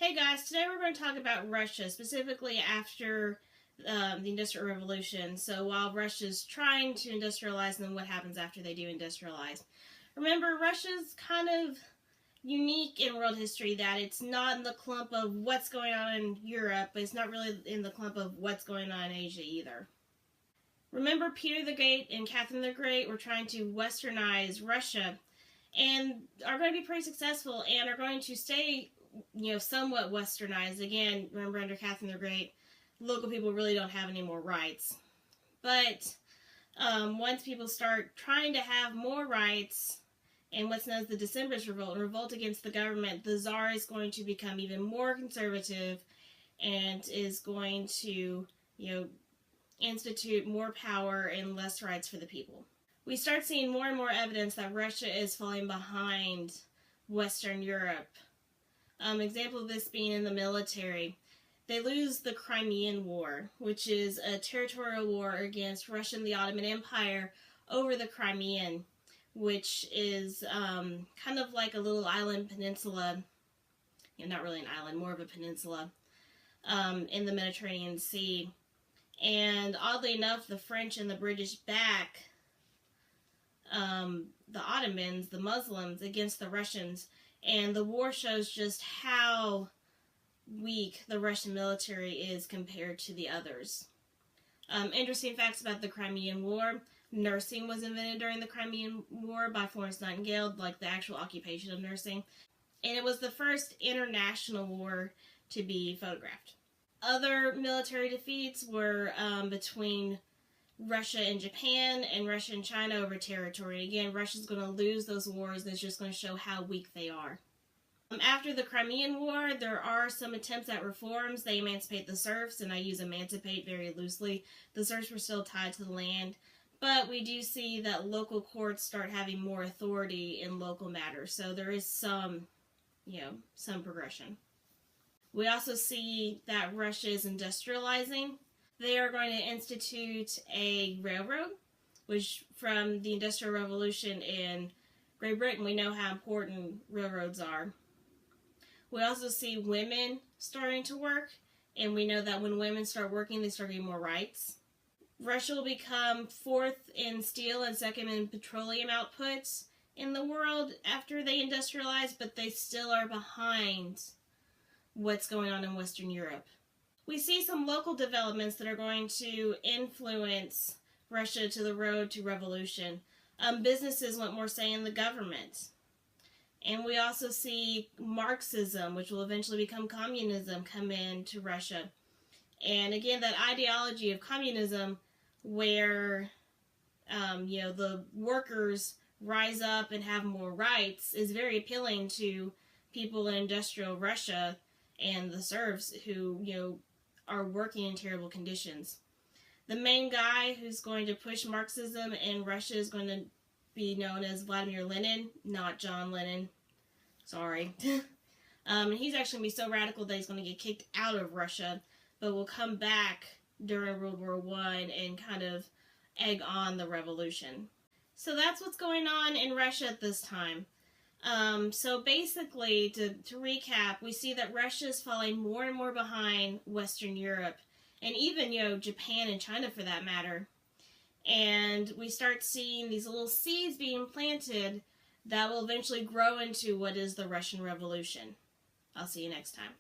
Hey guys, today we're going to talk about Russia, specifically after the Industrial Revolution. So while Russia's trying to industrialize, then what happens after they do industrialize. Remember, Russia's kind of unique in world history that it's not in the clump of what's going on in Europe, but it's not really in the clump of what's going on in Asia either. Remember, Peter the Great and Catherine the Great were trying to westernize Russia and are going to be pretty successful and are going to stay somewhat westernized. Again, remember under Catherine the Great, local people really don't have any more rights. But once people start trying to have more rights, and what's known as the December Revolt against the government, the Tsar is going to become even more conservative and is going to, institute more power and less rights for the people. We start seeing more and more evidence that Russia is falling behind Western Europe. Example of this being in the military. They lose the Crimean War, which is a territorial war against Russia and the Ottoman Empire over the Crimean, which is kind of like a little island peninsula, not really an island, more of a peninsula, in the Mediterranean Sea. And oddly enough, the French and the British back the Ottomans, the Muslims, against the Russians. And the war shows just how weak the Russian military is compared to the others. Interesting facts about the Crimean War. Nursing was invented during the Crimean War by Florence Nightingale, like the actual occupation of nursing. And it was the first international war to be photographed. Other military defeats were between Russia and Japan and Russia and China over territory. Again, Russia's going to lose those wars, and it's just going to show how weak they are. After the Crimean War, there are some attempts at reforms. They emancipate the serfs, and I use emancipate very loosely. The serfs were still tied to the land, but we do see that local courts start having more authority in local matters. So there is some progression. We also see that Russia is industrializing. They are going to institute a railroad, which from the Industrial Revolution in Great Britain, we know how important railroads are. We also see women starting to work, and we know that when women start working, they start getting more rights. Russia will become fourth in steel and second in petroleum outputs in the world after they industrialize, but they still are behind what's going on in Western Europe. We see some local developments that are going to influence Russia to the road to revolution. Businesses want more say in the government. And we also see Marxism, which will eventually become communism, come into Russia. And again, that ideology of communism where, the workers rise up and have more rights is very appealing to people in industrial Russia and the serfs who, are working in terrible conditions. The main guy who's going to push Marxism in Russia is going to be known as Vladimir Lenin, not John Lennon. Sorry. And he's actually going to be so radical that he's going to get kicked out of Russia, but will come back during World War I and kind of egg on the revolution. So that's what's going on in Russia at this time. So basically, to recap, we see that Russia is falling more and more behind Western Europe, and even, Japan and China for that matter. And we start seeing these little seeds being planted that will eventually grow into what is the Russian Revolution. I'll see you next time.